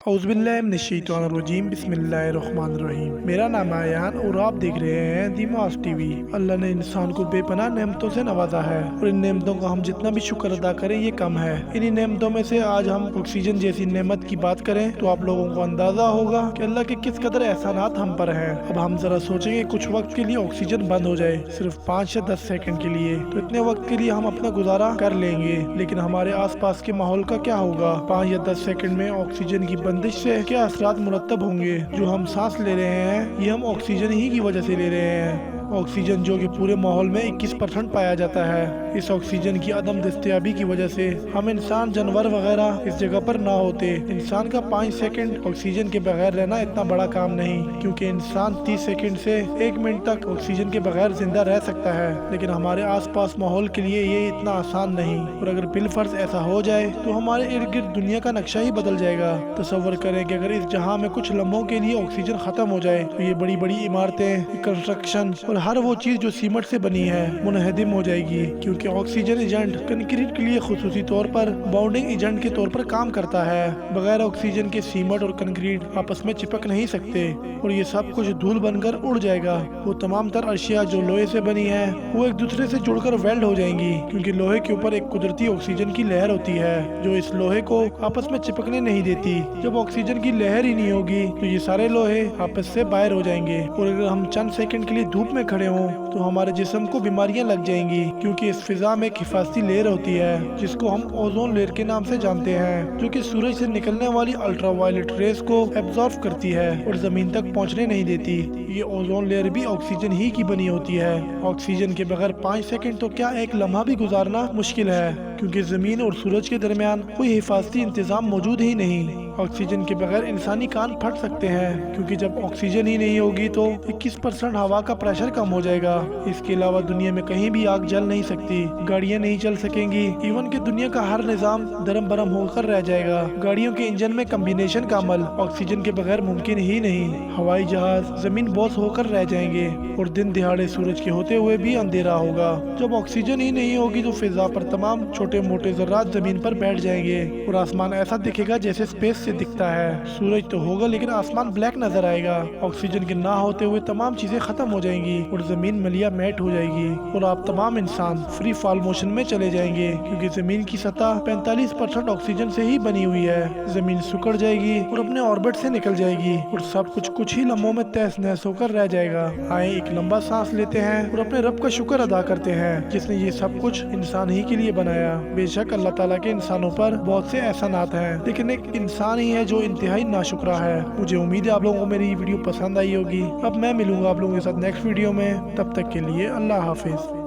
اعوذ باللہ من الشیطان الرجیم، بسم اللہ الرحمن الرحیم۔ میرا نام آیان اور آپ دیکھ رہے ہیں دی ماس ٹی وی۔ اللہ نے انسان کو بے پناہ نعمتوں سے نوازا ہے اور ان نعمتوں کا ہم جتنا بھی شکر ادا کریں یہ کم ہے۔ انہی نعمتوں میں سے آج ہم آکسیجن جیسی نعمت کی بات کریں تو آپ لوگوں کو اندازہ ہوگا کہ اللہ کے کس قدر احسانات ہم پر ہیں۔ اب ہم ذرا سوچیں کہ کچھ وقت کے لیے آکسیجن بند ہو جائے، صرف 5 یا 10 سیکنڈ کے لیے، تو اتنے وقت کے لیے ہم اپنا گزارا کر لیں گے، لیکن ہمارے آس پاس کے ماحول کا کیا ہوگا؟ 5 یا 10 سیکنڈ میں آکسیجن کی بندش سے کیا اثرات مرتب ہوں گے؟ جو ہم سانس لے رہے ہیں یہ ہم آکسیجن ہی کی وجہ سے لے رہے ہیں۔ آکسیجن جو کہ پورے ماحول میں 21% پایا جاتا ہے، اس آکسیجن کی عدم دستیابی کی وجہ سے ہم انسان، جانور وغیرہ اس جگہ پر نہ ہوتے۔ انسان کا 5 سیکنڈ آکسیجن کے بغیر رہنا اتنا بڑا کام نہیں، کیونکہ انسان 30 سیکنڈ سے 1 منٹ تک آکسیجن کے بغیر زندہ رہ سکتا ہے، لیکن ہمارے آس پاس ماحول کے لیے یہ اتنا آسان نہیں۔ اور اگر بالفرض ایسا ہو جائے تو ہمارے ارد گرد دنیا کا نقشہ ہی بدل جائے گا۔ تصور کریں کہ اگر اس جہاں میں کچھ لمحوں کے لیے آکسیجن ختم ہو جائے تو یہ بڑی بڑی عمارتیں، کنسٹرکشن اور ہر وہ چیز جو سیمنٹ سے بنی ہے منہدم ہو جائے گی، کیونکہ آکسیجن ایجنٹ کنکریٹ کے لیے خصوصی طور پر باؤنڈنگ ایجنٹ کے طور پر کام کرتا ہے۔ بغیر آکسیجن کے سیمنٹ اور کنکریٹ آپس میں چپک نہیں سکتے اور یہ سب کچھ دھول بن کر اڑ جائے گا۔ وہ تمام تر اشیاء جو لوہے سے بنی ہے وہ ایک دوسرے سے جڑ کر ویلڈ ہو جائیں گی، کیونکہ لوہے کے اوپر ایک قدرتی آکسیجن کی لہر ہوتی ہے جو اس لوہے کو آپس میں چپکنے نہیں دیتی۔ جب آکسیجن کی لہر ہی نہیں ہوگی تو یہ سارے لوہے آپس سے باہر ہو جائیں گے، اور اگر ہم چند سیکنڈ کے لیے دھوپ میں کھڑے ہوں تو ہمارے جسم کو بیماریاں لگ جائیں گی، کیونکہ اس فضا میں ایک حفاظتی لیئر ہوتی ہے جس کو ہم اوزون لیئر کے نام سے جانتے ہیں، جو کہ سورج سے نکلنے والی الٹرا وائلٹ ریز کو ایبزارب کرتی ہے اور زمین تک پہنچنے نہیں دیتی۔ یہ اوزون لیئر بھی آکسیجن ہی کی بنی ہوتی ہے۔ آکسیجن کے بغیر 5 سیکنڈ تو کیا ایک لمحہ بھی گزارنا مشکل ہے، کیونکہ زمین اور سورج کے درمیان کوئی حفاظتی انتظام موجود ہی نہیں۔ آکسیجن کے بغیر انسانی کان پھٹ سکتے ہیں، کیونکہ جب آکسیجن ہی نہیں ہوگی تو 21% ہوا کا پریشر کم ہو جائے گا۔ اس کے علاوہ دنیا میں کہیں بھی آگ جل نہیں سکتی، گاڑیاں نہیں چل سکیں گی، ایون کہ دنیا کا ہر نظام درم برم ہو کر رہ جائے گا۔ گاڑیوں کے انجن میں کمبینیشن کا عمل آکسیجن کے بغیر ممکن ہی نہیں۔ ہوائی جہاز زمین بوس ہو کر رہ جائیں گے اور دن دہاڑے سورج کے ہوتے ہوئے بھی اندھیرا ہوگا۔ جب آکسیجن ہی نہیں ہوگی تو فضا پر تمام چھوٹے موٹے ذرات زمین پر بیٹھ جائیں گے اور آسمان ایسا دکھے گا جیسے اسپیس سے دکھتا ہے۔ سورج تو ہوگا لیکن آسمان بلیک نظر آئے گا۔ آکسیجن کے نہ ہوتے ہوئے تمام چیزیں ختم ہو جائیں گی اور زمین ملیا میٹ ہو جائے گی، اور آپ تمام انسان فری فال موشن میں چلے جائیں گے، کیونکہ زمین کی سطح 45% آکسیجن سے ہی بنی ہوئی ہے۔ زمین سکڑ جائے گی اور اپنے آربٹ سے نکل جائے گی اور سب کچھ ہی لمحوں میں تہس نہس ہو کر رہ جائے گا۔ آئیں ایک لمبا سانس لیتے ہیں اور اپنے رب کا شکر ادا کرتے ہیں جس نے یہ سب کچھ انسان ہی کے لیے بنایا۔ بے شک اللہ تعالیٰ کے انسانوں پر بہت سے احسانات ہیں، لیکن ایک انسان ہی ہے جو انتہائی ناشکرا ہے۔ مجھے امید ہے آپ لوگوں کو میری یہ ویڈیو پسند آئی ہوگی۔ اب میں ملوں گا آپ لوگوں کے ساتھ نیکسٹ ویڈیو میں، تب تک کے لیے اللہ حافظ۔